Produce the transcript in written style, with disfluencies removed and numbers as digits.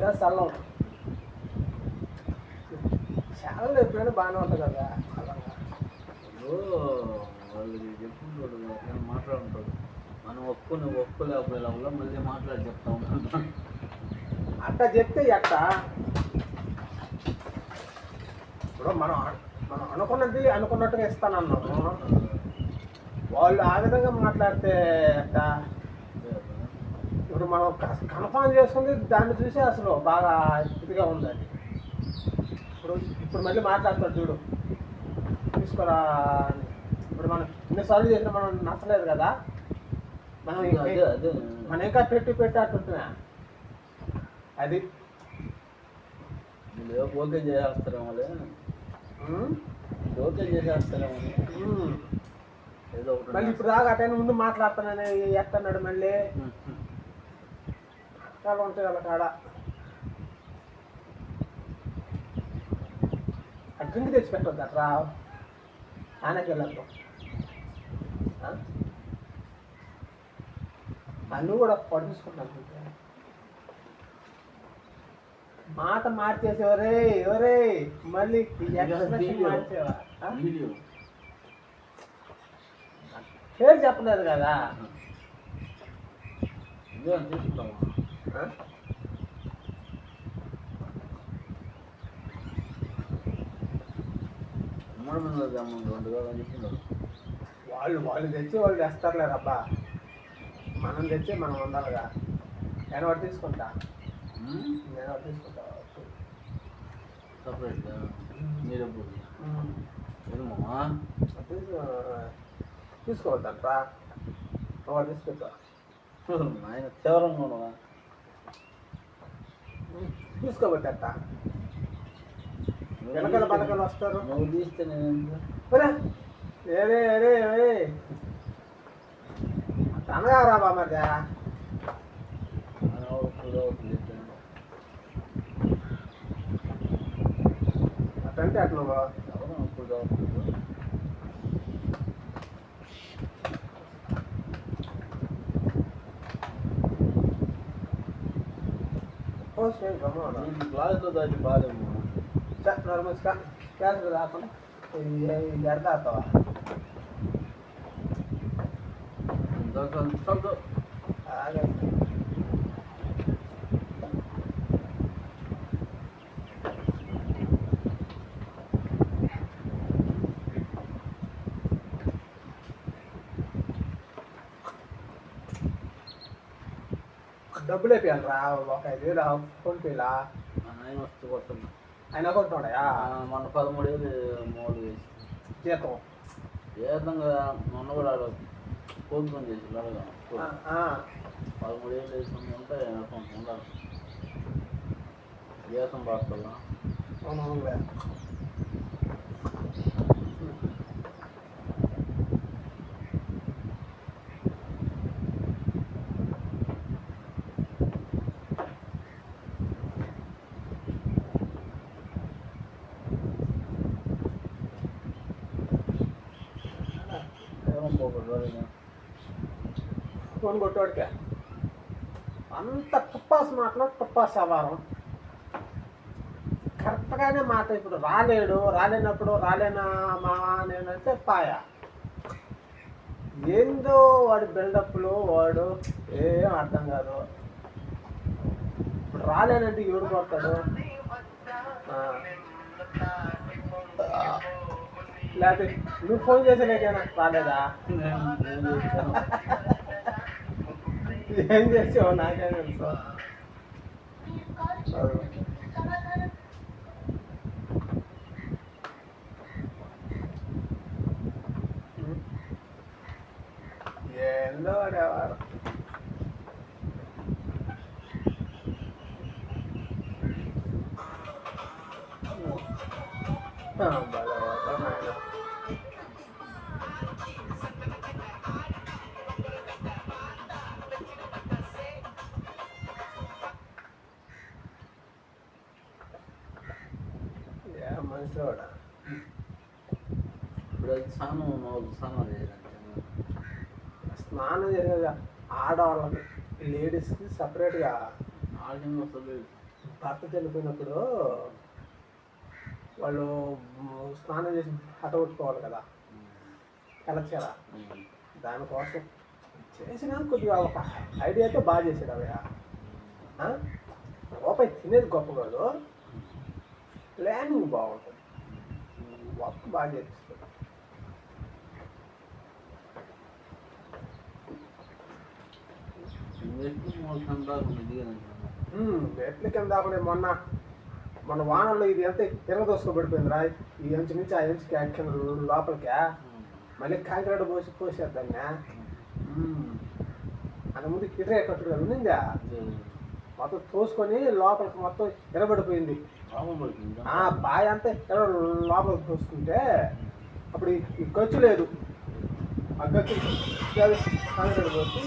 లేదా చల్లం చాలా ఎప్పుడైనా బాగానే ఉంటుంది కదా చల్లంగా. వాళ్ళకి చెప్పుకుంటాడు మాట్లాడుంటాడు, మనం ఒప్పుకోలేకపోయేలా మళ్ళీ మాట్లాడి చెప్తా ఉంటాం. అట్టా చెప్తే ఎట్టా ఇప్పుడు మనం అనుకున్నది అనుకున్నట్టుగా ఇస్తానన్నాను, వాళ్ళు ఆ విధంగా మాట్లాడితే ఎట్టా? ఇప్పుడు మనం కన్ఫర్మ్ చేసుకుంది దాన్ని చూసి అసలు బాగా ఇదిగా ఉంది అది. ఇప్పుడు మళ్ళీ మాట్లాడతాడు చూడు, తీసుకోరా. ఇప్పుడు మనం ఎన్నిసార్లు చేసినా మనం నచ్చలేదు కదా, మనం ఇంకా పెట్టి అంటుంటున్నా అది. ఓకే చేసేస్తారేమో, ఓకే చేసేస్తారేమో ఏదో ఒకటి. మళ్ళీ ఇప్పుడు దాకా అటైనా ముందు మాట్లాడతానని ఎట్టన్నాడు మళ్ళీ. చాలా ఉంటాయి వాళ్ళ కాడ. డ్రింక్ తెచ్చి పెట్టొద్దు అట్రా, ఆనకి వెళ్ళద్దు. నువ్వు కూడా పట్టించుకుంటాను. మాట మార్చేసి ఎవరే మళ్ళీ మార్చేవా? పేరు చెప్పలేదు కదా. వాళ్ళు తెచ్చి వాళ్ళు తెస్తారులేరు అబ్బా, మనం తెచ్చి మనం ఉండాలిగా. నేను ఒకటి తీసుకుంటా, సపరేట్గా మీరు తీసుకోవద్దంట్రా, ఒకటి తీసుకుంటా. ఆయన తీవ్రంగా ఉండవా? తీసుకోబోతేట వెనకాల పలకలు వస్తారు. నువ్వు తీస్తే నేను అనగా రా బామర్ది, అట్టంటే అట్లా క్లాస్లో దాటి బాగాలేము. క్లాస్ రాకుండా ఎడతా అవుతావా? డబ్బులు అయిపోయాను రా, ఒక 5,000 ఫోన్పేలా. ఆయన వస్తూ కొడుతున్నా, ఆయన కొట్టున్నాడా? మొన్న 13,000 మోడల్ వేసి జీతం కదా. మొన్న కూడా ఫోన్ పని చేసి 13,000 వేసుకుని ఉంటే ఉండాలి జీతం పడుతుందా. అవునవునులే. ఫోన్ కొట్టోడికే అంత టుప్పాస్ మాటలో టుప్పాస్ అవ్వరం. కరెక్ట్గానే మాట. ఇప్పుడు రాలేనప్పుడు రాలేనా మావా నేనంటే పాయా. ఏందో వాడి బిల్డప్లు, వాడు ఏం అర్థం కాదు. ఇప్పుడు రాలేనంటే ఎవడు కొడతాడు? లేకపోతే నువ్వు ఫోన్ చేసేలేకేనా రాలేదా? ఏం చేసావు నాకే తెలుసు. ఏందో వాడేవారు. మనిషివాడా ఇప్పుడు స్నానం చేసేది ఆడవాళ్ళకి, లేడీస్కి సపరేట్గా. భర్త చనిపోయినప్పుడు వాళ్ళు స్నానం చేసి హట కొట్టుకోవాలి కదా, కలచరా దానికోసం చేసిన కొద్దిగా ఒక ఐడియా అయితే బాగా చేశాడు అవయ్య. రూపాయి తినేది గొప్ప కాదు, ప్లానింగ్ బాగుంటుంది, వర్క్ బాగా చేపిస్తుంది. ఎట్ల కింద దాకుండా మొన్న వానల్లో ఇది ఎంత తిరగదోసుకోబడిపోయింది రా, ఈ అంచు నుంచి ఆ అంచుకి కింద లోపలికా మళ్ళీ కాకినాడ పోసేద్దాన్ని. అంత ముందు కిటరే కట్టుడు కదా ఉందా, మొత్తం తోసుకొని లోపలికి మొత్తం ఎరబడిపోయింది. బాయ్ అంతా లోపలికి తోసుకుంటే అప్పుడు ఈ ఖర్చు లేదు, ఆ ఖర్చు కాకినాడ పోసి